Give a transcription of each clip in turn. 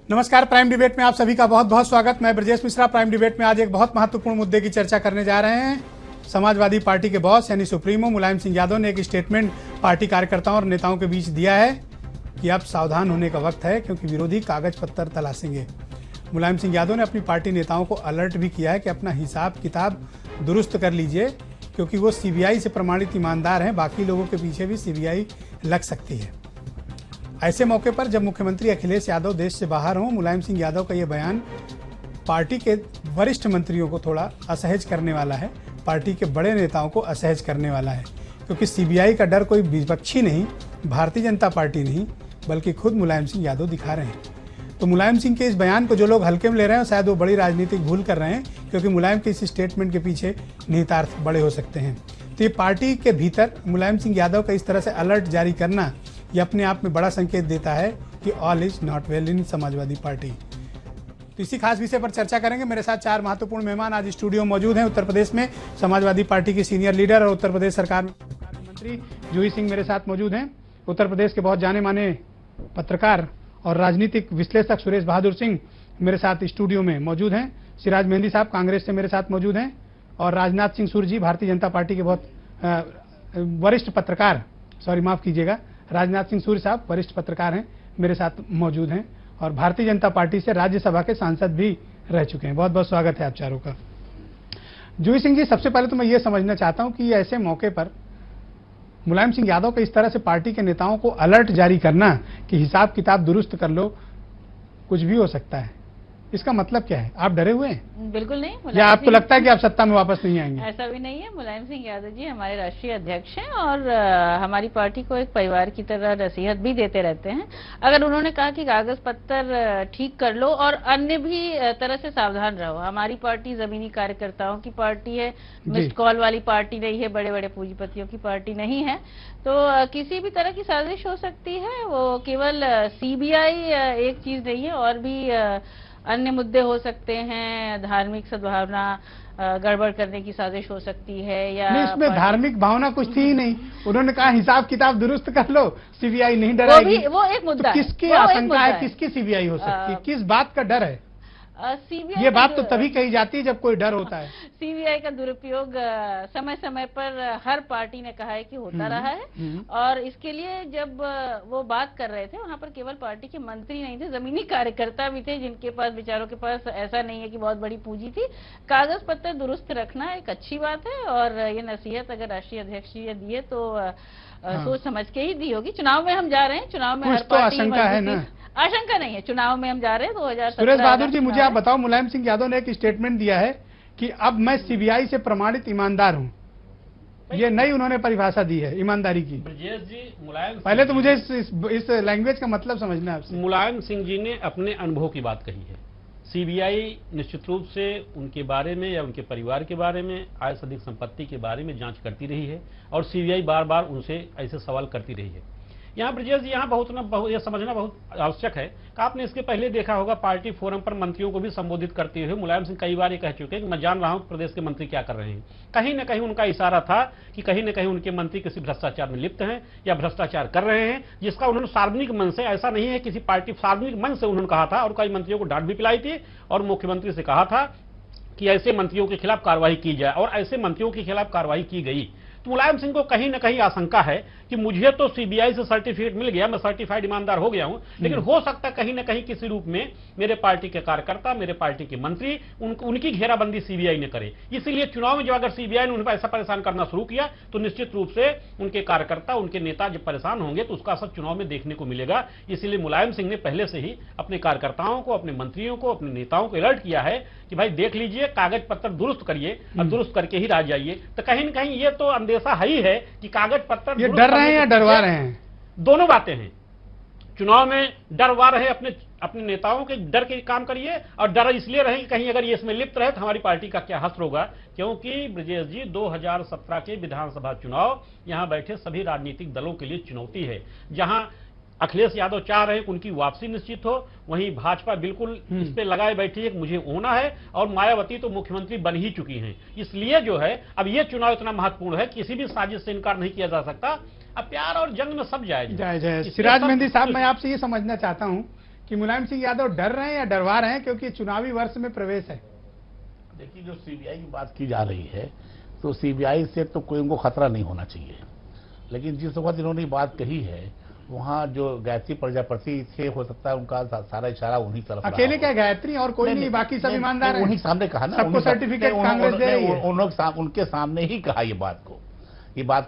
नमस्कार। Prime debate में आप सभी का बहुत बहुत स्वागत। मैं ब्रजेश मिश्रा। प्राइम डिबेट में आज एक बहुत महत्वपूर्ण मुद्दे की चर्चा करने जा रहे हैं। समाजवादी पार्टी के बॉस यानी सुप्रीमो मुलायम सिंह यादव ने एक स्टेटमेंट पार्टी कार्यकर्ताओं और नेताओं के बीच दिया है कि अब सावधान होने का वक्त है, क्योंकि विरोधी कागज पत्तर तलाशेंगे। मुलायम सिंह यादव ने अपनी पार्टी नेताओं को अलर्ट भी किया है कि अपना हिसाब किताब दुरुस्त कर लीजिए, क्योंकि वो सीबीआई से प्रमाणित ईमानदार हैं। बाकी लोगों के पीछे भी सीबीआई लग सकती है। ऐसे मौके पर जब मुख्यमंत्री अखिलेश यादव देश से बाहर हों, मुलायम सिंह यादव का ये बयान पार्टी के वरिष्ठ मंत्रियों को थोड़ा असहज करने वाला है, पार्टी के बड़े नेताओं को असहज करने वाला है, क्योंकि सीबीआई का डर कोई विपक्षी नहीं, भारतीय जनता पार्टी नहीं, बल्कि खुद मुलायम सिंह यादव दिखा रहे हैं। तो मुलायम सिंह के इस बयान को जो लोग हल्के में ले रहे हैं, शायद वो बड़ी राजनीतिक भूल कर रहे हैं, क्योंकि मुलायम के इस स्टेटमेंट के पीछे निहितार्थ बड़े हो सकते हैं। तो ये पार्टी के भीतर मुलायम सिंह यादव का इस तरह से अलर्ट जारी करना, ये अपने आप में बड़ा संकेत देता है कि all is not well in Samajwadi party. तो इसी खास विषय पर चर्चा करेंगे। मेरे साथ चार महत्वपूर्ण मेहमान आज स्टूडियो में मौजूद हैं। उत्तर प्रदेश में समाजवादी पार्टी की सीनियर लीडर और उत्तर प्रदेश सरकार में मंत्री जूही सिंह मेरे साथ मौजूद हैं। उत्तर प्रदेश के बहुत जाने माने पत्रकार और राजनीतिक विश्लेषक सुरेश बहादुर सिंह मेरे साथ स्टूडियो में मौजूद हैं। सिराज मेहंदी साहब कांग्रेस से मेरे साथ मौजूद हैं, और राजनाथ सिंह सूर्य जी भारतीय जनता पार्टी के बहुत वरिष्ठ पत्रकार, सॉरी माफ कीजिएगा, राजनाथ सिंह सूर्य साहब वरिष्ठ पत्रकार हैं, मेरे साथ मौजूद हैं, और भारतीय जनता पार्टी से राज्यसभा के सांसद भी रह चुके हैं। बहुत बहुत स्वागत है आप चारों का। जूही सिंह जी, सबसे पहले तो मैं ये समझना चाहता हूं कि ऐसे मौके पर मुलायम सिंह यादव के इस तरह से पार्टी के नेताओं को अलर्ट जारी करना कि हिसाब किताब दुरुस्त कर लो, कुछ भी हो सकता है, इसका मतलब क्या है? आप डरे हुए हैं? बिल्कुल नहीं। या आपको लगता है कि आप सत्ता में वापस नहीं आएंगे? ऐसा भी नहीं है। मुलायम सिंह यादव जी हमारे राष्ट्रीय अध्यक्ष हैं और हमारी पार्टी को एक परिवार की तरह नसीहत भी देते रहते हैं। अगर उन्होंने कहा कि कागज पत्तर ठीक कर लो और अन्य भी तरह से सावधान रहो, हमारी पार्टी जमीनी कार्यकर्ताओं की पार्टी है, मिस्ड कॉल वाली पार्टी नहीं है, बड़े बड़े पूंजीपतियों की पार्टी नहीं है। तो किसी भी तरह की साजिश हो सकती है। वो केवल सीबीआई एक चीज नहीं है, और भी अन्य मुद्दे हो सकते हैं। धार्मिक सद्भावना गड़बड़ करने की साजिश हो सकती है, या इसमें धार्मिक भावना कुछ थी ही नहीं। उन्होंने कहा हिसाब किताब दुरुस्त कर लो, सीबीआई नहीं डराएगी। वो एक मुद्दा तो किसकी आशंका है, किसकी सीबीआई हो सकती है, किस बात का डर है? सीबीआई ये बात तो तभी कही जाती है जब कोई डर होता है। सीबीआई का दुरुपयोग समय समय पर हर पार्टी ने कहा है कि होता रहा है, और इसके लिए जब वो बात कर रहे थे, वहां पर केवल पार्टी के मंत्री नहीं थे, जमीनी कार्यकर्ता भी थे, जिनके पास बेचारों के पास ऐसा नहीं है कि बहुत बड़ी पूंजी थी। कागज पत्तर दुरुस्त रखना एक अच्छी बात है, और ये नसीहत अगर राष्ट्रीय अध्यक्ष जी ने दी है तो सोच समझ के ही दी होगी। चुनाव में हम जा रहे हैं, चुनाव में हर पार्टी आशंका है ना? आशंका नहीं है, चुनाव में हम जा रहे हैं 2017। सुरेश बहादुर जी, मुझे आप बताओ, मुलायम सिंह यादव ने एक स्टेटमेंट दिया है कि अब मैं सीबीआई से प्रमाणित ईमानदार हूं। ये नई उन्होंने परिभाषा दी है ईमानदारी की। ब्रजेश जी, मुलायम पहले तो मुझे इस लैंग्वेज का मतलब समझना है आपसे। मुलायम सिंह जी ने अपने अनुभव की बात कही है। सीबीआई निश्चित रूप से उनके बारे में या उनके परिवार के बारे में, आय से अधिक संपत्ति के बारे में जांच करती रही है, और सीबीआई बार बार उनसे ऐसे सवाल करती रही है। यहाँ ब्रजेश जी, यहाँ बहुत यह समझना बहुत आवश्यक है कि आपने इसके पहले देखा होगा पार्टी फोरम पर मंत्रियों को भी संबोधित करते हुए मुलायम सिंह कई बार ये कह चुके हैं कि मैं जान रहा हूं प्रदेश के मंत्री क्या कर रहे हैं। कहीं न कहीं उनका इशारा था कि कहीं न कहीं उनके मंत्री किसी भ्रष्टाचार में लिप्त हैं या भ्रष्टाचार कर रहे हैं, जिसका उन्होंने सार्वजनिक मन से, ऐसा नहीं है किसी पार्टी, सार्वजनिक मन से उन्होंने कहा था, और कई मंत्रियों को डांट भी पिलाई थी, और मुख्यमंत्री से कहा था कि ऐसे मंत्रियों के खिलाफ कार्रवाई की जाए, और ऐसे मंत्रियों के खिलाफ कार्रवाई की गई। तो मुलायम सिंह को कहीं न कहीं आशंका है कि मुझे तो सीबीआई से सर्टिफिकेट मिल गया, मैं सर्टिफाइड ईमानदार हो गया हूं, लेकिन हो सकता है कहीं न कहीं किसी रूप में मेरे पार्टी के कार्यकर्ता, मेरे पार्टी के मंत्री, उनकी घेराबंदी सीबीआई ने करे। इसीलिए चुनाव में जब अगर सीबीआई ने उन्हें ऐसा परेशान करना शुरू किया, तो निश्चित रूप से उनके कार्यकर्ता, उनके नेता जब परेशान होंगे तो उसका असर चुनाव में देखने को मिलेगा। इसीलिए मुलायम सिंह ने पहले से ही अपने कार्यकर्ताओं को, अपने मंत्रियों को, अपने नेताओं को अलर्ट किया है कि भाई देख लीजिए, कागज पत्र दुरुस्त करिए, और दुरुस्त करके ही राज जाइए। तो कहीं न कहीं ये तो अंदेशा है ही है कि कागज पत्र, ये डर रहे हैं या डरवा रहे हैं? दोनों बातें हैं। चुनाव में डरवा रहे अपने नेताओं के डर के काम करिए, और डर इसलिए रहे कि कहीं अगर ये इसमें लिप्त रहे तो हमारी पार्टी का क्या हश्र होगा। क्योंकि ब्रजेश जी, 2017 के विधानसभा चुनाव यहां बैठे सभी राजनीतिक दलों के लिए चुनौती है। जहां अखिलेश यादव चाह रहे हैं कि उनकी वापसी निश्चित हो, वहीं भाजपा बिल्कुल इस पे लगाए बैठी है कि मुझे होना है, और मायावती तो मुख्यमंत्री बन ही चुकी हैं। इसलिए जो है अब ये चुनाव इतना महत्वपूर्ण है, किसी भी साजिश से इनकार नहीं किया जा सकता। अब प्यार और जंग में सब जायज है। सिराज मेहंदी साहब, मैं आपसे ये समझना चाहता हूं कि मुलायम सिंह यादव डर रहे हैं या डरवा रहे हैं क्योंकि चुनावी वर्ष में प्रवेश है? देखिए, जो सीबीआई की बात की जा रही है तो सीबीआई से तो कोई उनको खतरा नहीं होना चाहिए, लेकिन जिस वक्त इन्होंने बात कही है वहाँ जो गायत्री प्रजापति थे, हो सकता है उनका सारा इशारा उन्हीं तरफ। अकेले क्या गायत्री और कोई नहीं, बाकी सब ईमानदार हैं? उन्हीं सामने कहा ना, सबको सर्टिफिकेट कांग्रेस दे रही है। उनके सामने ही कहा ये बात को।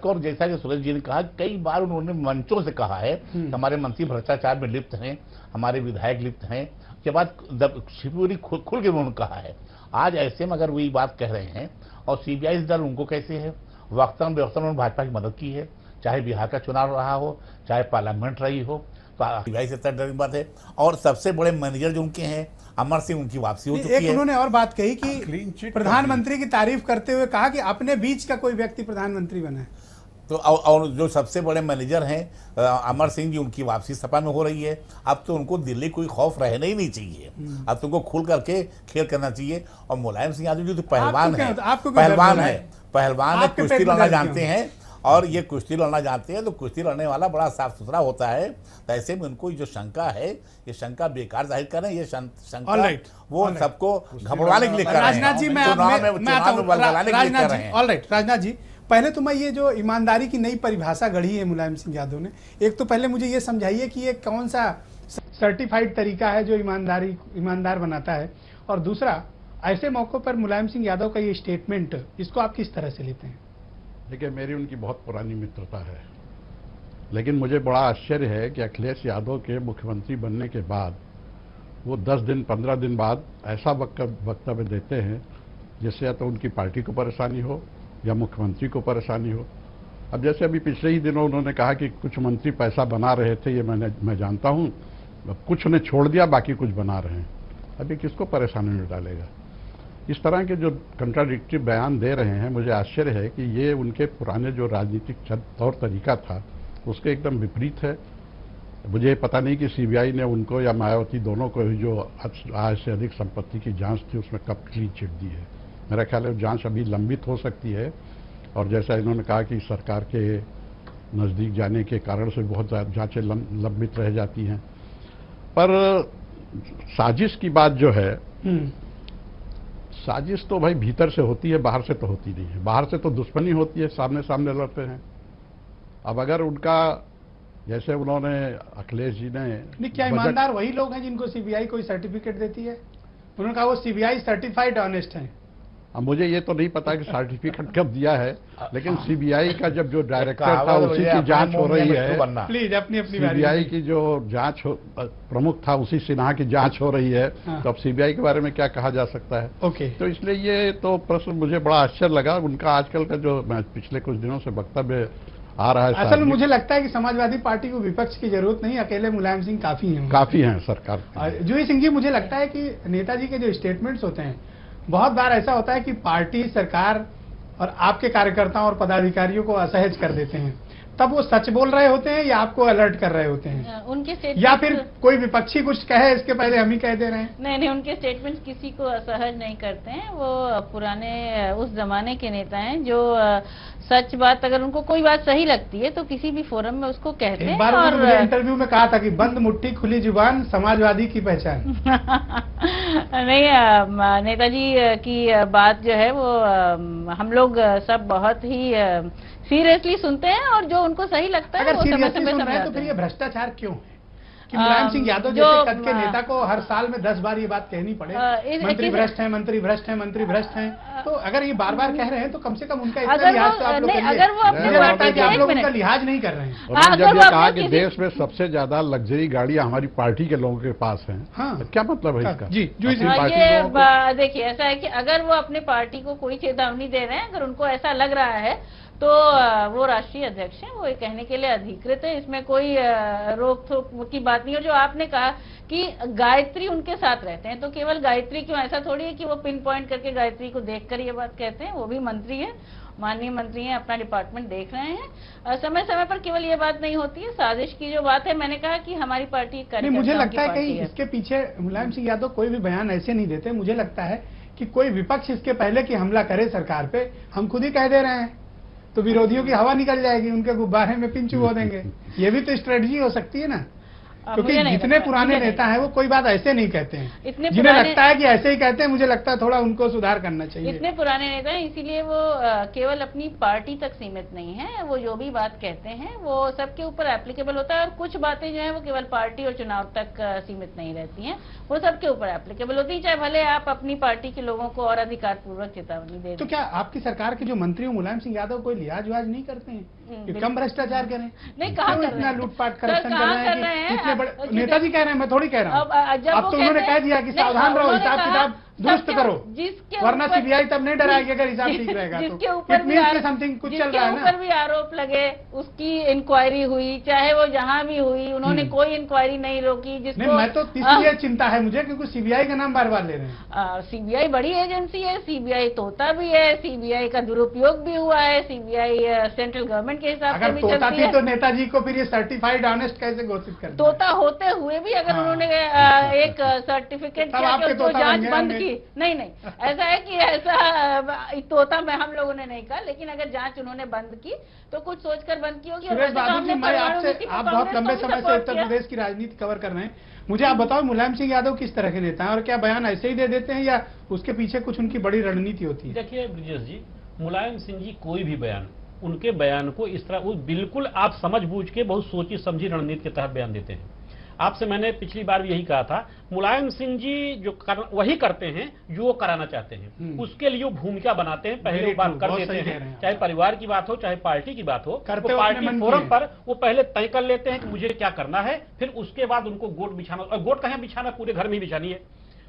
और जैसा कि सुरेश जी ने कहा, कई बार उन्होंने मंचों से कहा है हमारे मंत्री भ्रष्टाचार में लिप्त हैं, हमारे विधायक लिप्त हैं। ये बात पूरी खुल के उन्होंने कहा है। आज ऐसे में अगर वही बात कह रहे हैं और सीबीआई से डर उनको कैसे है? वक्तन उन्होंने भाजपा की मदद की है, चाहे बिहार का चुनाव रहा हो, चाहे पार्लियामेंट रही हो, तो सीबीआई से डर की बात है। और सबसे बड़े मैनेजर जो उनके हैं अमर सिंह, उनकी वापसी हो चुकी है। उन्होंने और बात कही कि प्रधानमंत्री की तारीफ करते हुए कहा कि अपने बीच का कोई व्यक्ति प्रधानमंत्री बना है। तो और जो सबसे बड़े मैनेजर हैं अमर सिंह जी, उनकी वापसी सपा में हो रही है। अब तो उनको दिल्ली कोई खौफ रहना ही नहीं चाहिए, अब तुमको खुल करके खेल करना चाहिए। और मुलायम सिंह यादव जी तो पहलवान है, कुश्ती लड़ना जानते हैं, और ये कुश्ती लड़ना जानते हैं, तो कुश्ती लड़ने वाला बड़ा साफ सुथरा होता है। तो ऐसे में उनको जो शंका है, ये शंका बेकार जाहिर कर रहे हैं। ये शंका वो सबको घबराने के लिए कर रहे हैं। राजनाथ जी, राजनाथ जी, पहले तो मैं ये जो ईमानदारी की नई परिभाषा गढ़ी है मुलायम सिंह यादव ने, एक तो पहले मुझे ये समझाइए कि ये कौन सा सर्टिफाइड तरीका है जो ईमानदार बनाता है, और दूसरा ऐसे मौकों पर मुलायम सिंह यादव का ये स्टेटमेंट, इसको आप किस तरह से लेते हैं? देखिए, मेरी उनकी बहुत पुरानी मित्रता है, लेकिन मुझे बड़ा आश्चर्य है कि अखिलेश यादव के मुख्यमंत्री बनने के बाद वो 10 दिन 15 दिन बाद ऐसा वक्तव्य देते हैं जिससे या तो उनकी पार्टी को परेशानी हो या मुख्यमंत्री को परेशानी हो। अब जैसे अभी पिछले ही दिनों उन्होंने कहा कि कुछ मंत्री पैसा बना रहे थे, ये मैं जानता हूँ, कुछ ने छोड़ दिया, बाकी कुछ बना रहे हैं। अभी किसको परेशानी में डालेगा? इस तरह के जो कंट्राडिक्टरी बयान दे रहे हैं, मुझे आश्चर्य है कि ये उनके पुराने जो राजनीतिक तौर तरीका था उसके एकदम विपरीत है। मुझे पता नहीं कि सीबीआई ने उनको या मायावती दोनों को ही जो आज से अधिक संपत्ति की जांच थी उसमें कब क्लीन चिट दी है। मेरा ख्याल है जांच अभी लंबित हो सकती है, और जैसा इन्होंने कहा कि सरकार के नज़दीक जाने के कारण से बहुत जांचें लंबित रह जाती हैं। पर साजिश की बात जो है, साजिश तो भाई भीतर से होती है, बाहर से तो होती नहीं है। बाहर से तो दुश्मनी होती है, सामने सामने लड़ते हैं। अब अगर उनका, जैसे उन्होंने अखिलेश जी ने, क्या ईमानदार वही लोग हैं जिनको सीबीआई कोई सर्टिफिकेट देती है? उन्होंने कहा वो सीबीआई सर्टिफाइड ऑनेस्ट है। अब मुझे ये तो नहीं पता कि सर्टिफिकेट कब दिया है, लेकिन सीबीआई का जब जो डायरेक्टर था उसी की जांच हो रही है। प्लीज अपनी सीबीआई की जो जांच प्रमुख था उसी सिन्हा की जांच हो रही है, तो अब सीबीआई के बारे में क्या कहा जा सकता है? ओके, तो इसलिए ये तो प्रश्न मुझे बड़ा आश्चर्य लगा उनका आजकल का जो पिछले कुछ दिनों से वक्तव्य आ रहा है। असल में मुझे लगता है कि समाजवादी पार्टी को विपक्ष की जरूरत नहीं, अकेले मुलायम सिंह काफी हैं सरकार। जूही सिंह जी, मुझे लगता है कि नेताजी के जो स्टेटमेंट्स होते हैं, बहुत बार ऐसा होता है कि पार्टी, सरकार और आपके कार्यकर्ताओं और पदाधिकारियों को असहज कर देते हैं। तब वो सच बोल रहे होते हैं या आपको अलर्ट कर रहे होते हैं? उनके स्टेटमेंट, या फिर कोई विपक्षी कुछ कहे इसके पहले हम ही कह दे रहे हैं? नहीं, उनके स्टेटमेंट्स किसी को असहज नहीं करते हैं। वो पुराने उस जमाने के नेता हैं जो सच बात, अगर उनको कोई बात सही लगती है तो किसी भी फोरम में उसको कहते हैं। एक बार और मुझे इंटरव्यू में कहा था कि बंद मुट्ठी खुली जुबान समाजवादी की पहचान। नहीं, नेताजी की बात जो है वो हम लोग सब बहुत ही सीरियसली सुनते हैं, और जो उनको सही लगता है अगर वो समय सीरियसली समय सुन रहे हैं तो समझाते फिर ये हैं। भ्रष्टाचार क्यों है कि मुलायम सिंह यादव जैसे कद के नेता को हर साल में 10 बार ये बात कहनी पड़े, मंत्री भ्रष्ट हैं, मंत्री भ्रष्ट हैं, मंत्री भ्रष्ट हैं? तो अगर ये बार बार कह रहे हैं तो कम से कम उनका इतना लिहाज तो आप लोग करिए। मुझे लगता है कि आप लोग उनका लिहाज नहीं कर रहे हैं। उन्होंने जब ये कहा कि देश में सबसे ज्यादा लग्जरी गाड़ियां हमारी पार्टी के लोगों के पास हैं, तो क्या मतलब है इसका? जी, ये देखिए, ऐसा है कि अगर वो अपने पार्टी को कोई चेतावनी दे रहे हैं, अगर उनको ऐसा लग रहा है तो वो राष्ट्रीय अध्यक्ष हैं, वो ये कहने के लिए अधिकृत है। इसमें कोई रोक थोक की बात नहीं है। जो आपने कहा कि गायत्री उनके साथ रहते हैं, तो केवल गायत्री क्यों? ऐसा थोड़ी है कि वो पिन पॉइंट करके गायत्री को देखकर ये बात कहते हैं। वो भी मंत्री है, माननीय मंत्री हैं, अपना डिपार्टमेंट देख रहे हैं। समय समय पर केवल ये बात नहीं होती है, साजिश की जो बात है, मैंने कहा कि हमारी पार्टी मुझे लगता है कहीं इसके पीछे मुलायम सिंह यादव कोई भी बयान ऐसे नहीं देते। मुझे लगता है कि कोई विपक्ष इसके पहले कि हमला करे सरकार पे, हम खुद ही कह दे रहे हैं, तो विरोधियों की हवा निकल जाएगी, उनके गुब्बारे में पिंचू हो देंगे। ये भी तो स्ट्रेटजी हो सकती है ना। क्योंकि मुझे नहीं जितने लगता, पुराने मुझे नहीं नेता हैं वो कोई बात ऐसे नहीं कहते हैं, इतने जिन्हें पुराने- लगता है कि ऐसे ही कहते हैं, मुझे लगता है थोड़ा उनको सुधार करना चाहिए। इतने पुराने नेता हैं, इसीलिए वो केवल अपनी पार्टी तक सीमित नहीं है। वो जो भी बात कहते हैं वो सबके ऊपर एप्लीकेबल होता है, और कुछ बातें जो है वो केवल पार्टी और चुनाव तक सीमित नहीं रहती हैं, वो सबके ऊपर एप्लीकेबल होती है, चाहे भले आप अपनी पार्टी के लोगों को और अधिकार पूर्वक चेतावनी दे तो दें। क्या आपकी सरकार के जो मंत्री हो मुलायम सिंह यादव कोई लिहाज विहाज नहीं करते हैं कि बिल्कुल। कम भ्रष्टाचार करें? नहीं, कहाँ क्यों कर रहे इतना हैं? लूटपाट सर, करप्शन कर कहाँ रहे कर रहे हैं हैं? कि इतने अब बड़े नेताजी कह रहे हैं, मैं थोड़ी कह रहा हूँ। जब अब वो तो उन्होंने कहते कह हैं- दिया कि नहीं, सावधान रहो, उन्होंने हिसाब कहा, किताब दुरुस्त सबके- करो, जिसके वरना ऊपर- सीबीआई तब नहीं डराएगी अगर हिसाब ठीक रहेगा तो। जिसके ऊपर भी समथिंग कुछ चल रहा है जिसके ऊपर ना। भी आरोप लगे उसकी इंक्वायरी हुई, चाहे वो जहां भी हुई, उन्होंने कोई इंक्वायरी नहीं रोकी। नहीं, जिसको मैं तो इसलिए चिंता है मुझे क्योंकि सीबीआई का नाम बार बार ले रहे हैं। सीबीआई बड़ी एजेंसी है, सीबीआई तोता भी है, सीबीआई का दुरुपयोग भी हुआ है, सीबीआई सेंट्रल गवर्नमेंट के हिसाब से अगर भी तोता चलती थी है। तो नेताजी को फिर ये सर्टिफाइड ऑनेस्ट कैसे घोषित कर दिया? तोता होते हुए भी अगर हाँ। उन्होंने एक सर्टिफिकेट तब किया आपके कि उसको तोता बन जांच गए बंद होंगे। की, नहीं ऐसा है कि ऐसा तोता में हम लोगों ने नहीं कहा, लेकिन अगर जांच उन्होंने बंद की तो कुछ सोचकर बंद की होगी। और सुरेश वैसे तो बहादुर जी, हमने मैं परमाणु आपसे, नीति को आप बहुत कांग्रेस लंबे को भी समय से support उत्तर किया। प्रदेश की राजनीति कवर कर रहे हैं, मुझे आप बताओ मुलायम सिंह यादव किस तरह के नेता हैं और क्या बयान ऐसे ही दे देते हैं या उसके पीछे कुछ उनकी बड़ी रणनीति होती है? देखिए ब्रिजेश जी, मुलायम सिंह जी कोई भी बयान, उनके बयान को इस तरह वो बिल्कुल आप समझ बूझ के बहुत सोची समझी रणनीति के तहत बयान देते हैं। आपसे मैंने पिछली बार भी यही कहा था, मुलायम सिंह जी वही करते हैं जो वो कराना चाहते हैं, उसके लिए वो भूमिका बनाते हैं, पहले वो बात कर देते हैं, चाहे परिवार की बात हो चाहे पार्टी की बात हो, वो पार्टी फोरम पर वो पहले तय कर लेते हैं कि मुझे क्या करना है, फिर उसके बाद उनको गोट बिछाना, और गोट कहीं बिछाना, पूरे घर में ही बिछानी है,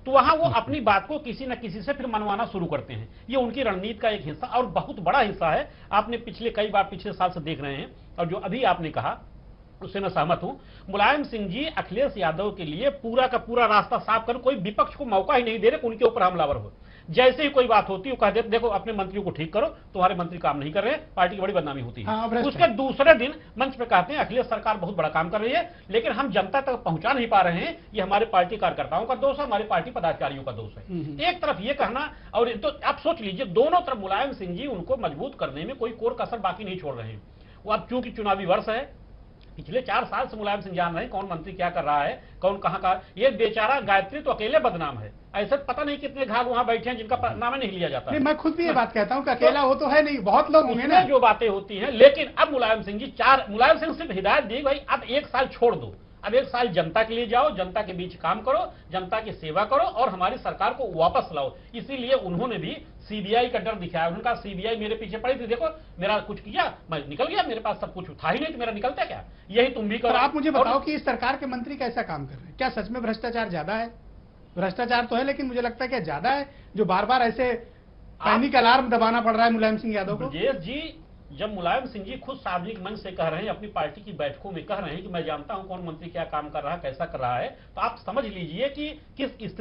तो वहां वो अपनी बात को किसी न किसी से फिर मनवाना शुरू करते हैं। ये उनकी रणनीति का एक हिस्सा और बहुत बड़ा हिस्सा है। आपने पिछले कई बार पिछले साल से देख रहे हैं, और जो अभी आपने कहा उससे मैं सहमत हूं। मुलायम सिंह जी अखिलेश यादव के लिए पूरा का पूरा रास्ता साफ कर, कोई विपक्ष को मौका ही नहीं दे रहे उनके ऊपर हमलावर हो। जैसे ही कोई बात होती है वो कह देते देखो अपने मंत्रियों को ठीक करो, तुम्हारे मंत्री काम नहीं कर रहे, पार्टी की बड़ी बदनामी होती है। हाँ, उसके दूसरे दिन मंच पे कहते हैं अखिलेश सरकार बहुत बड़ा काम कर रही है, लेकिन हम जनता तक पहुंचा नहीं पा रहे हैं, ये हमारे पार्टी कार्यकर्ताओं का दोष है, हमारे पार्टी पदाधिकारियों का दोष है। एक तरफ ये कहना, और तो आप सोच लीजिए दोनों तरफ मुलायम सिंह जी उनको मजबूत करने में कोई कोर कसर बाकी नहीं छोड़ रहे हैं। वो अब चूंकि चुनावी वर्ष है, पिछले 4 साल से मुलायम सिंह जान रहे हैं कौन मंत्री क्या कर रहा है, कौन कहां का। ये बेचारा गायत्री तो अकेले बदनाम है, ऐसे पता नहीं कितने घाघ वहां बैठे हैं जिनका नाम नहीं लिया जाता। नहीं, मैं खुद भी ये बात कहता हूं कि अकेला हो तो है नहीं, बहुत लोग होंगे ना जो बातें होती हैं। लेकिन अब मुलायम सिंह जी मुलायम सिंह सिर्फ हिदायत दी भाई अब 1 साल छोड़ दो, अब 1 साल जनता के लिए जाओ, जनता के बीच काम करो, जनता की सेवा करो और हमारी सरकार को वापस लाओ। इसीलिए उन्होंने भी सीबीआई का डर दिखाया। उन्होंने कहा सीबीआई मेरे पीछे पड़ी थी, देखो मेरा कुछ किया, मैं निकल गया, मेरे पास सब कुछ था ही नहीं तो मेरा निकलता क्या, यही तुम भी करो। और आप मुझे बताओ कि इस सरकार के मंत्री कैसा काम कर रहे हैं? क्या सच में भ्रष्टाचार ज्यादा है? भ्रष्टाचार तो है, लेकिन मुझे लगता है कि ज्यादा है जो बार बार ऐसे पैनिक अलार्म दबाना पड़ रहा है मुलायम सिंह यादव को। ब्रजेश जी, जब मुलायम सिंह जी खुद सार्वजनिक मंच से कह रहे हैं, अपनी पार्टी की बैठकों में कह रहे हैं कि मैं जानता हूं कौन मंत्री क्या काम कर रहा है, कैसा कर रहा है, तो आप समझ लीजिए कि किस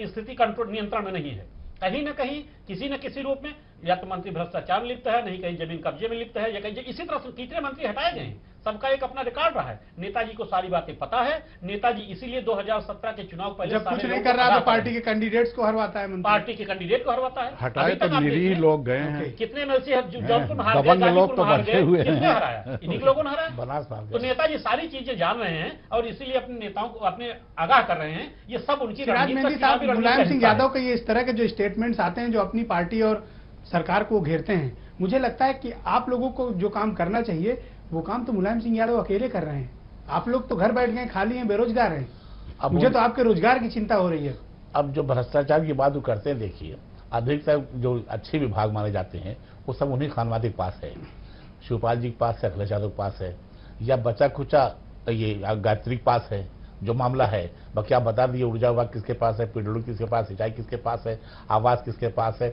स्थिति कंट्रोल नियंत्रण में नहीं है। कहीं न कहीं किसी न किसी रूप में या तो मंत्री भ्रष्टाचार में लिप्त है, नहीं कहीं जमीन कब्जे में लिप्त है, या कहीं इसी तरह से कितने मंत्री हटाए गए हैं, सबका एक अपना रिकॉर्ड रहा है। नेताजी को सारी बातें पता है, नेताजी इसीलिए 2017 के चुनाव पहले जब कुछ नहीं कर रहा तो पार्टी के कैंडिडेट्स को हरवाता है, पार्टी के कैंडिडेट को हरवाता है। हटाए तो निरीह लोग गए हैं, कितने में से जौनपुर में हार गए, दबंग लोग गाजीपुर तो में हार बचे गए, हुए किसने हैं। हराया? इन्हीं लोगों ने हराया। बनास मार तो नेताजी सारी चीजें जान रहे हैं और इसीलिए अपने नेताओं को अपने आगाह कर रहे हैं। ये सब उनकी सिराज मेहंदी साहब, मुलायम सिंह यादव के ये इस तरह के जो स्टेटमेंट्स आते हैं जो अपनी पार्टी और सरकार को घेरते हैं, मुझे लगता है कि आप लोगों को जो काम करना चाहिए वो काम तो मुलायम सिंह यादव अकेले कर रहे हैं। आप लोग तो घर बैठ गए, खाली हैं, बेरोजगार हैं। मुझे तो आपके रोजगार की चिंता हो रही है। अब जो भ्रष्टाचार की बात वो करते हैं, देखिए अधिकतर जो अच्छे विभाग माने जाते हैं वो सब उन्हीं खानवादी के पास है, शिवपाल जी के पास है, अखिलेश यादव के पास है, या बचा खुचा ये गायत्री के पास है जो मामला है। बाकी आप बता दिए ऊर्जा विभाग किसके पास है, पीडब्ल्यू किसके पास, सिंचाई किसके पास है, आवास किसके पास है।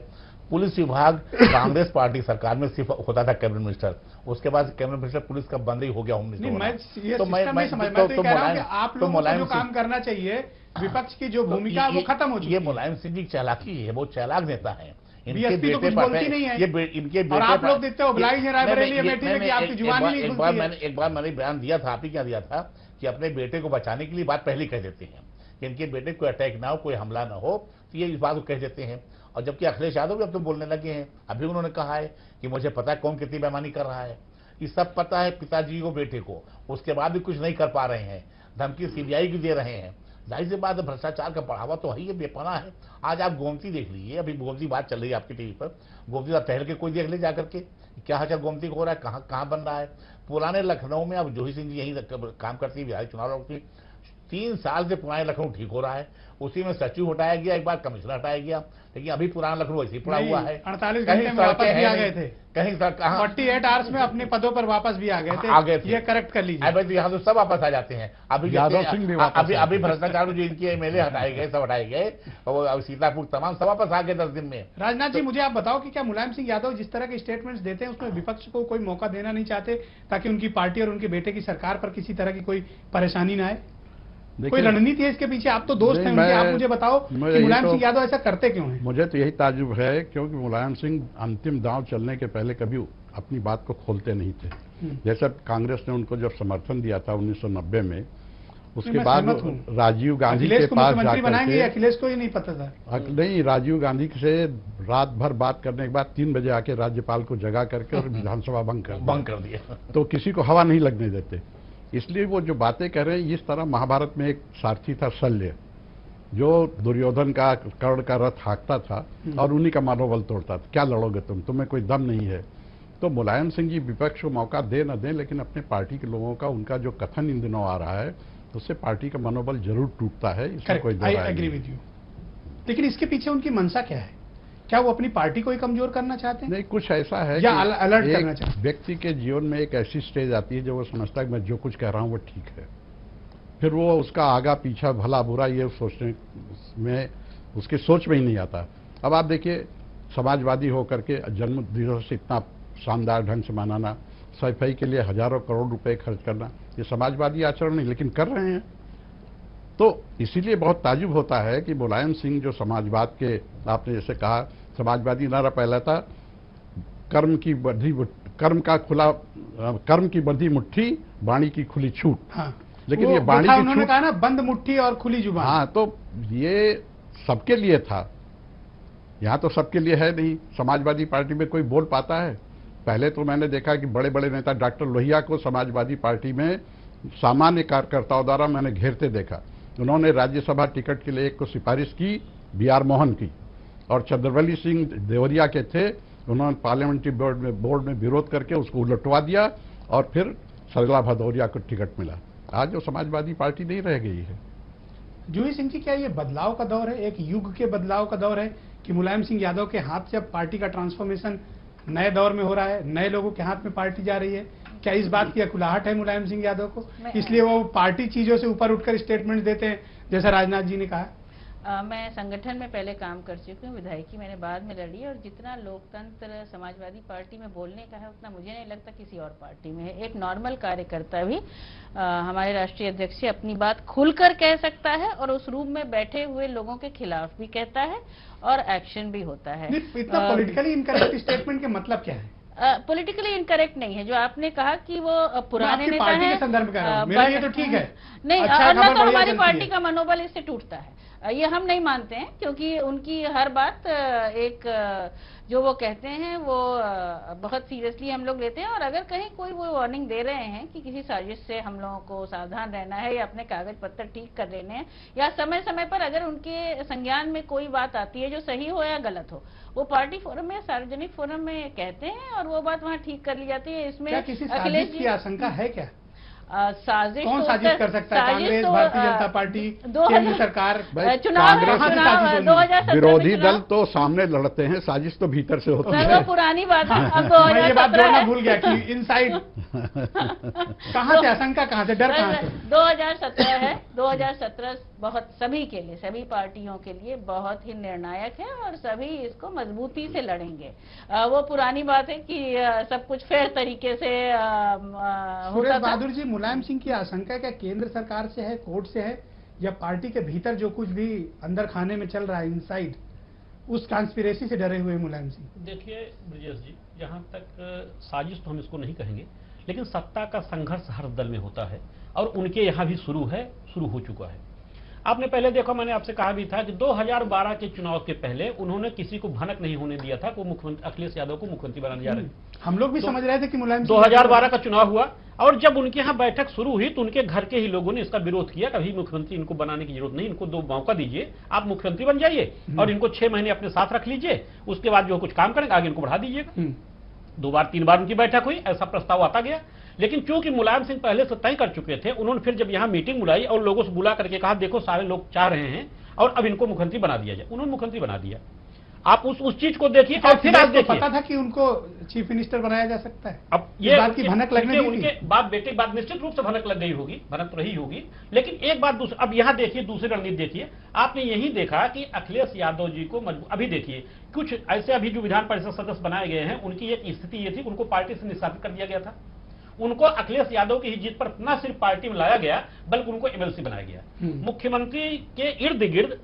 पुलिस विभाग कांग्रेस पार्टी सरकार में सिर्फ होता था कैबिनेट मिनिस्टर, उसके बाद कैबिनेट मिनिस्टर पुलिस का बंद ही हो गया, होम मिनिस्टर नहीं, होना। मैं ये तो सिस्टम नहीं समझ, मैं तो ये कह रहा हूं कि आप लोगों को जो काम करना चाहिए, विपक्ष की जो भूमिका वो खत्म हो चुकी ये है। मुलायम सिंह की चालाकी है, वो चालाक नेता है। बीएसपी तो कुछ बोलती नहीं है, इनके और आप लोग देखते हो ब्लाइंड है रायबरेली अमेठी में कि आपकी जुबान ही नहीं खुलती है। एक बार मैंने बयान दिया था, आप ही क्या दिया था कि अपने बेटे को बचाने के लिए बात पहले कह देते हैं कि इनके बेटे को अटैक ना हो, कोई हमला ना हो, तो ये इस बात को कह देते हैं। और जबकि अखिलेश यादव भी अब तो बोलने लगे हैं, अभी उन्होंने कहा है कि मुझे पता है कौन कितनी बेईमानी कर रहा है, ये सब पता है पिताजी को बेटे को, उसके बाद भी कुछ नहीं कर पा रहे हैं। धमकी सीबीआई की दे रहे हैं। जाहिर सी बात है भ्रष्टाचार का बढ़ावा तो है, बेपना है। आज आप गोमती देख लीजिए, अभी गोमती बात चल रही है आपकी टीवी पर, गोमती आप टहल के कोई देख ले जाकर के क्या हाल गोमती को हो रहा है, कहाँ कहाँ बन रहा है। पुराने लखनऊ में अब जूही सिंह जी यही काम करती है, बिहार चुनाव लड़ती, 3 साल से पुराने लखनऊ ठीक हो रहा है। उसी में सचिव हटाया गया, एक बार कमिश्नर हटाया गया, लेकिन अभी पुराना लखनऊ ऐसे ही पड़ा हुआ है। 48 घंटे में वापस भी आ गए थे, कहीं 48 आवर्स में अपने पदों पर वापस भी आ गए थे। ये करेक्ट कर लीजिए। अभी तो यहाँ तो सब वापस आ जाते हैं। अभी यादव सिंह भी अभी भ्रष्टाचार जो इनके एमएलए हटाए गए, सब हटाए गए, और सीतापुर तमाम सब वापस आ गए 10 दिन में। राजनाथ जी, मुझे आप बताओ कि क्या मुलायम सिंह यादव जिस तरह के स्टेटमेंट्स देते हैं उसमें विपक्ष को कोई मौका देना नहीं चाहते ताकि उनकी पार्टी और उनके बेटे की सरकार पर किसी तरह की कोई परेशानी ना आए? कोई रणनीति है इसके पीछे? आप तो दोस्त हैं उनके, आप मुझे बताओ कि मुलायम सिंह यादव ऐसा करते क्यों हैं? मुझे तो यही ताज्जुब है, क्योंकि मुलायम सिंह अंतिम दांव चलने के पहले कभी अपनी बात को खोलते नहीं थे। जैसे कांग्रेस ने उनको जब समर्थन दिया था 1990 में, उसके बाद राजीव गांधी के पास जाकर के, अखिलेश को ही नहीं पता था। नहीं, राजीव गांधी से रात भर बात करने के बाद 3 बजे आके राज्यपाल को जगा करके और विधानसभा भंग कर दिया। तो किसी को हवा नहीं लगने देते। इसलिए वो जो बातें कर रहे हैं, इस तरह महाभारत में एक सारथी था शल्य, जो दुर्योधन का कर्ण का रथ हाँकता था और उन्हीं का मनोबल तोड़ता था। क्या लड़ोगे तुम्हें कोई दम नहीं है। तो मुलायम सिंह जी विपक्ष को मौका दे न दें, लेकिन अपने पार्टी के लोगों का उनका जो कथन इन दिनों आ रहा है, उससे पार्टी का मनोबल जरूर टूटता है, इसमें कोई दो राय नहीं। लेकिन इसके पीछे उनकी मंशा क्या है? क्या वो अपनी पार्टी को ही कमजोर करना चाहते हैं? नहीं, कुछ ऐसा है या अलर्ट करना चाहते हैं? व्यक्ति के जीवन में एक ऐसी स्टेज आती है जब वो समझता है कि मैं जो कुछ कह रहा हूँ वो ठीक है, फिर वो उसका आगा पीछा भला बुरा ये सोचने में, उसकी सोच में ही नहीं आता। अब आप देखिए, समाजवादी होकर के जन्म दिवस इतना शानदार ढंग से मनाना, सफाई के लिए हजारों करोड़ रुपए खर्च करना, ये समाजवादी आचरण नहीं, लेकिन कर रहे हैं। तो इसीलिए बहुत ताजुब होता है कि मुलायम सिंह जो समाजवाद के, आपने जैसे कहा समाजवादी नारा पहला था, कर्म की बंधी मुट्ठी, वाणी की खुली छूट। हाँ, लेकिन ये वाणी की उन्होंने कहा ना, बंद मुट्ठी और खुली जुबान। हाँ, तो ये सबके लिए था, यहाँ तो सबके लिए है नहीं। समाजवादी पार्टी में कोई बोल पाता है? पहले तो मैंने देखा कि बड़े बड़े नेता, डॉक्टर लोहिया को समाजवादी पार्टी में सामान्य कार्यकर्ताओं द्वारा मैंने घेरते देखा। उन्होंने राज्यसभा टिकट के लिए एक को सिफारिश की, BR मोहन की, और चंद्रवली सिंह देवरिया के थे, उन्होंने पार्लियामेंट्री बोर्ड में विरोध करके उसको उलटवा दिया, और फिर सरला भदौरिया को टिकट मिला। आज जो समाजवादी पार्टी नहीं रह गई है। जूही सिंह जी, क्या ये बदलाव का दौर है, एक युग के बदलाव का दौर है कि मुलायम सिंह यादव के हाथ से अब पार्टी का ट्रांसफॉर्मेशन नए दौर में हो रहा है, नए लोगों के हाथ में पार्टी जा रही है? क्या इस बात की अकुलाहट है मुलायम सिंह यादव को, इसलिए वो पार्टी चीजों से ऊपर उठकर स्टेटमेंट देते हैं, जैसा राजनाथ जी ने कहा? मैं संगठन में पहले काम कर चुकी हूँ, विधायकी मैंने बाद में लड़ी, और जितना लोकतंत्र समाजवादी पार्टी में बोलने का है उतना मुझे नहीं लगता किसी और पार्टी में है। एक नॉर्मल कार्यकर्ता भी हमारे राष्ट्रीय अध्यक्ष से अपनी बात खुलकर कह सकता है, और उस रूम में बैठे हुए लोगों के खिलाफ भी कहता है, और एक्शन भी होता है। इतना पॉलिटिकली इनकरेक्ट स्टेटमेंट के मतलब क्या है? पॉलिटिकली इनकरेक्ट नहीं है। जो आपने कहा कि वो पुराने नेता हैं, संदर्भ कर रहा हूं, मेरे लिए तो ठीक है। नहीं, अन्यथा तो हमारी पार्टी का मनोबल इससे टूटता है, ये हम नहीं मानते हैं, क्योंकि उनकी हर बात एक जो वो कहते हैं वो बहुत सीरियसली हम लोग लेते हैं। और अगर कहीं कोई वो वार्निंग दे रहे हैं कि किसी साजिश से हम लोगों को सावधान रहना है, या अपने कागज पत्र ठीक कर लेने हैं, या समय समय पर अगर उनके संज्ञान में कोई बात आती है जो सही हो या गलत हो, वो पार्टी फोरम में, सार्वजनिक फोरम में कहते हैं, और वो बात वहाँ ठीक कर ली जाती है। इसमें अखिलेश की आशंका है क्या? साजिश कौन साजिश कर सकता है? कांग्रेस, भारतीय जनता पार्टी, केंद्र सरकार, चुनाव, विरोधी दल तो सामने लड़ते हैं, साजिश तो भीतर से होती है। वो पुरानी बात है। अब मैं ये बात जोड़ना भूल गया कि इनसाइड कहाँ से, आशंका कहाँ से, डर कहाँ से? 2017 है, 2017 बहुत सभी के लिए, सभी पार्टियों के लिए बहुत ही निर्णायक है, और सभी इसको मजबूती से लड़ेंगे। वो पुरानी बात है कि सब कुछ फेयर तरीके से सुरेश बहादुर जी, मुलायम सिंह की आशंका क्या केंद्र सरकार से है, कोर्ट से है, या पार्टी के भीतर जो कुछ भी अंदर खाने में चल रहा है इनसाइड, उस कॉन्स्पिरेसी से डरे हुए मुलायम सिंह? देखिए ब्रजेश जी, जहां तक साजिश तो हम इसको नहीं कहेंगे, लेकिन सत्ता का संघर्ष हर दल में होता है, और उनके यहाँ भी शुरू हो चुका है। आपने पहले देखा, मैंने आपसे कहा भी था कि 2012 के चुनाव के पहले उन्होंने किसी को भनक नहीं होने दिया था कि वो मुख्यमंत्री अखिलेश यादव को मुख्यमंत्री बनाने जा रहे हैं। हम लोग भी समझ रहे थे कि मुलायम 2012 का चुनाव हुआ, और जब उनके यहाँ बैठक शुरू हुई तो उनके घर के ही लोगों ने इसका विरोध किया, कभी मुख्यमंत्री इनको बनाने की जरूरत नहीं, इनको 2 मौका दीजिए, आप मुख्यमंत्री बन जाइए और इनको 6 महीने अपने साथ रख लीजिए, उसके बाद जो कुछ काम करेंगे आगे इनको बढ़ा दीजिएगा। 2 बार 3 बार उनकी बैठक हुई, ऐसा प्रस्ताव आता गया। लेकिन चूंकि मुलायम सिंह पहले से तय कर चुके थे, उन्होंने फिर जब यहां मीटिंग बुलाई और लोगों से बुला करके कहा देखो सारे लोग चाह रहे हैं और अब इनको मुख्यमंत्री बना दिया जाए, उन्होंने मुख्यमंत्री बना दिया। आप उस चीज को देखिए और फिर आप देखिए, पता था कि उनको चीफ मिनिस्टर बनाया जा सकता है। अब ये बात की भनक लगने लगी उनके बाप बेटे बात निश्चित रूप से भनक लग गई होगी, भनक तो रही होगी। लेकिन एक बात दूसरी, अब यहाँ देखिए दूसरी रणनीति देखिए, आपने यही देखा कि अखिलेश यादव जी को अभी देखिए कुछ ऐसे अभी जो विधान परिषद सदस्य बनाए गए हैं उनकी एक स्थिति ये थी, उनको पार्टी से निष्कासित कर दिया गया था। उनको अखिलेश यादव की जीत पर न सिर्फ पार्टी में लाया गया बल्कि उनको एमएलसी बनाया गया। मुख्यमंत्री के इर्द गिर्द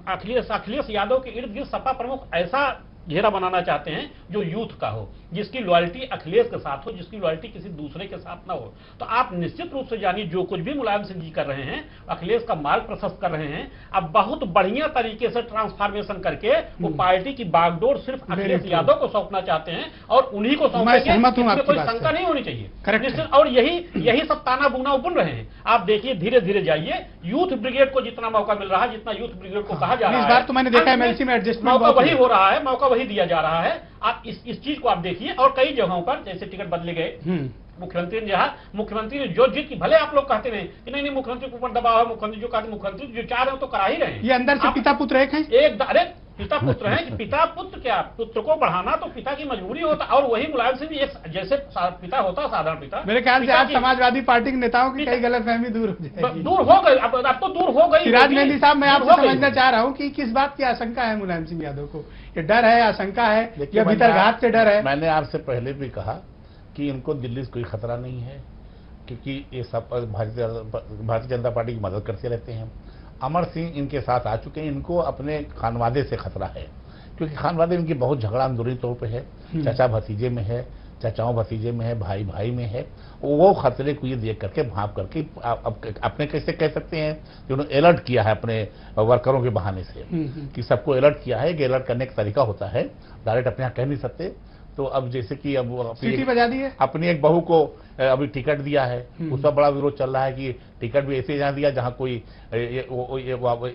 अखिलेश यादव के इर्द गिर्द सपा प्रमुख ऐसा घेरा बनाना चाहते हैं जो यूथ का हो, जिसकी लॉयल्टी अखिलेश के साथ हो, जिसकी लॉयल्टी किसी दूसरे के साथ ना हो। तो आप निश्चित रूप से जानिए जो कुछ भी मुलायम सिंह जी कर रहे हैं, अखिलेश का मार्ग प्रशस्त कर रहे हैं। अब बहुत बढ़िया तरीके से ट्रांसफॉर्मेशन करके वो पार्टी की बागडोर सिर्फ अखिलेश यादव को सौंपना चाहते हैं और उन्हीं को सौंपेंगे, इसमें कोई शंका नहीं होनी चाहिए निश्चित। और यही सब ताना बुना बुन रहे हैं। आप देखिए धीरे धीरे जाइए, यूथ ब्रिगेड को जितना मौका मिल रहा है, जितना यूथ ब्रिगेड को कहा जा रहा है, इस बार तो मैंने देखा एमएलसी में एडजस्टमेंट मौका वही हो रहा है, मौका वही दिया जा रहा है। आप इस चीज को आप देखिए। और कई जगहों पर जैसे टिकट बदले गए, मुख्यमंत्री ने जो जीत की, भले आप लोग कहते हैं कि नहीं मुख्यमंत्री के ऊपर दबाव है, मुख्यमंत्री जो कहते मुख्यमंत्री जो चाह रहे हो तो करा ही रहे हैं। ये अंदर से पिता पुत्र एक हैं, अरे पिता पुत्र हैं कि पिता पुत्र क्या, पुत्र को बढ़ाना तो पिता की मजबूरी होता। और वही मुलायम सिंह भी एक जैसे पिता होता, साधारण पिता। मेरे ख्याल से आज समाजवादी पार्टी के नेताओं की कई गलतफहमी दूर हो जाएगी, दूर हो गई। अब तो दूर हो गई। सिराज मेहंदी साहब, मैं आपसे समझना चाह रहा हूँ कि किस बात की आशंका है मुलायम सिंह यादव को? ये डर है, आशंका है या भीतरघात से डर है? मैंने आपसे पहले भी कहा कि इनको दिल्ली से कोई खतरा नहीं है, क्योंकि ये सब भारतीय जनता पार्टी की मदद करते रहते हैं। अमर सिंह इनके साथ आ चुके हैं, इनको अपने खानवादे से खतरा है, क्योंकि खानवादे इनकी बहुत झगड़ा अंदरूनी तौर पे है, चाचा भतीजे में है, चाचाओं भतीजे में है, भाई भाई में है। वो खतरे को ये देख करके भाप करके अपने कैसे कह सकते हैं कि उन्होंने अलर्ट किया है अपने वर्करों के बहाने से कि सबको अलर्ट किया है। कि अलर्ट करने का तरीका होता है, डायरेक्ट अपने यहाँ कह नहीं सकते। तो अब जैसे कि अब सीटी बजा दी है, अपनी एक बहू को अभी टिकट दिया है, उसका बड़ा विरोध चल रहा है कि टिकट भी ऐसे जहाँ दिया जहाँ कोई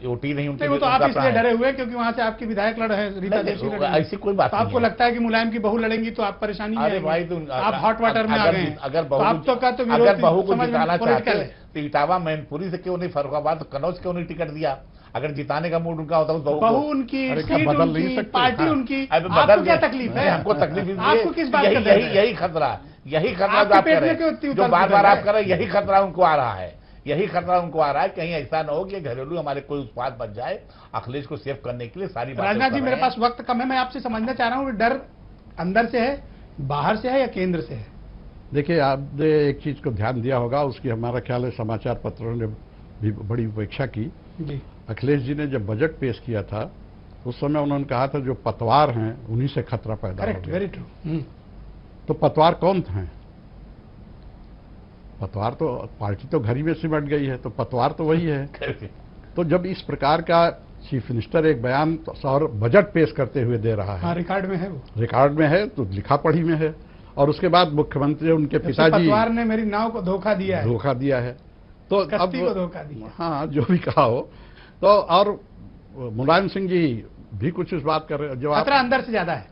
ओटी नहीं उनकी। वो तो आप इसलिए डरे हुए क्योंकि वहाँ से आपकी विधायक लड़ है रीता देशी, ऐसी कोई बात नहीं। आपको लगता है कि मुलायम की बहू लड़ेंगी तो आप परेशानी में? अरे भाई, तो आप हॉट वाटर में आ गए। अगर बहू को जिताना चाहते तो इटावा मैनपुरी से क्यों नहीं, फर्रुखाबाद कन्नौज क्यों नहीं टिकट दिया? अगर जिताने का मूड उनका होता तो बहू उनकी, सीट बदल नहीं उनकी, सकते। पार्टी उनकी, आपको क्या तकलीफ है? हमको तकलीफ आपको किस बात का? यही खतरा जो आप कर रहे हैं, जो बार बार आप कर रहे हैं, यही खतरा उनको आ रहा है। यही खतरा उनको आ रहा है, कहीं ऐसा ना हो कि घरेलू हमारे कोई उत्पाद बच जाए। अखिलेश को सेव करने के लिए सारी बातें। राजनाथ जी, मेरे पास वक्त कम है, मैं आपसे समझना चाह रहा हूँ डर अंदर से है, बाहर से है या केंद्र से है? देखिए, आपने एक चीज को ध्यान दिया होगा, उसकी हमारा ख्याल है समाचार पत्रों ने भी बड़ी उपेक्षा की जी। अखिलेश जी ने जब बजट पेश किया था उस समय उन्होंने कहा था जो पतवार हैं उन्हीं से खतरा पैदा हो गया। Very true. तो पतवार कौन थे? पतवार तो पार्टी तो घर ही में सिमट गई है, तो पतवार तो वही है। तो जब इस प्रकार का चीफ मिनिस्टर एक बयान और बजट पेश करते हुए दे रहा है, हाँ, रिकॉर्ड में है, वो रिकॉर्ड में है, तो लिखा पढ़ी में है, और उसके बाद मुख्यमंत्री उनके पिताजी, पतवार ने मेरी नाव को धोखा दिया है, तो अब को धोखा दिया, हाँ, जो भी कहा हो। तो और मुलायम सिंह जी भी कुछ इस बात कर रहे हैं, जो खतरा अंदर से ज्यादा है।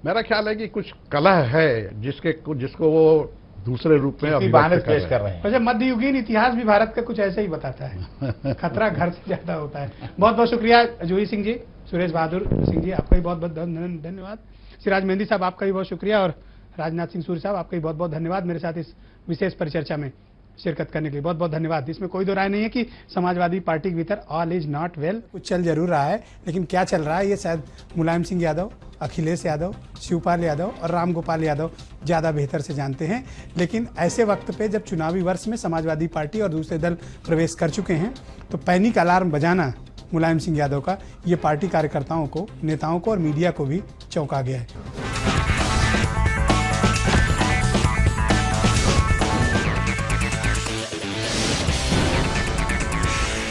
मेरा ख्याल है कि कुछ कलह है जिसको वो दूसरे रूप में अभिव्यक्त पेश कर रहे हैं। वैसे मध्ययुगीन इतिहास भी भारत का कुछ ऐसे ही बताता है, खतरा घर से ज्यादा होता है। बहुत बहुत शुक्रिया जूही सिंह जी, सुरेश बहादुर सिंह जी, आपका भी बहुत बहुत धन्यवाद। सिराज मेहंदी साहब, आपका भी बहुत शुक्रिया, और राजनाथ सिंह सूर्य साहब, आपका भी बहुत बहुत धन्यवाद मेरे साथ इस विशेष परिचर्चा में शिरकत करने के लिए। बहुत बहुत धन्यवाद। इसमें कोई दो राय नहीं है कि समाजवादी पार्टी के भीतर ऑल इज नॉट वेल। कुछ चल जरूर रहा है, लेकिन क्या चल रहा है ये शायद मुलायम सिंह यादव, अखिलेश यादव, शिवपाल यादव और रामगोपाल यादव ज़्यादा बेहतर से जानते हैं। लेकिन ऐसे वक्त पे जब चुनावी वर्ष में समाजवादी पार्टी और दूसरे दल प्रवेश कर चुके हैं, तो पैनिक अलार्म बजाना मुलायम सिंह यादव का ये पार्टी कार्यकर्ताओं को, नेताओं को और मीडिया को भी चौंका गया है।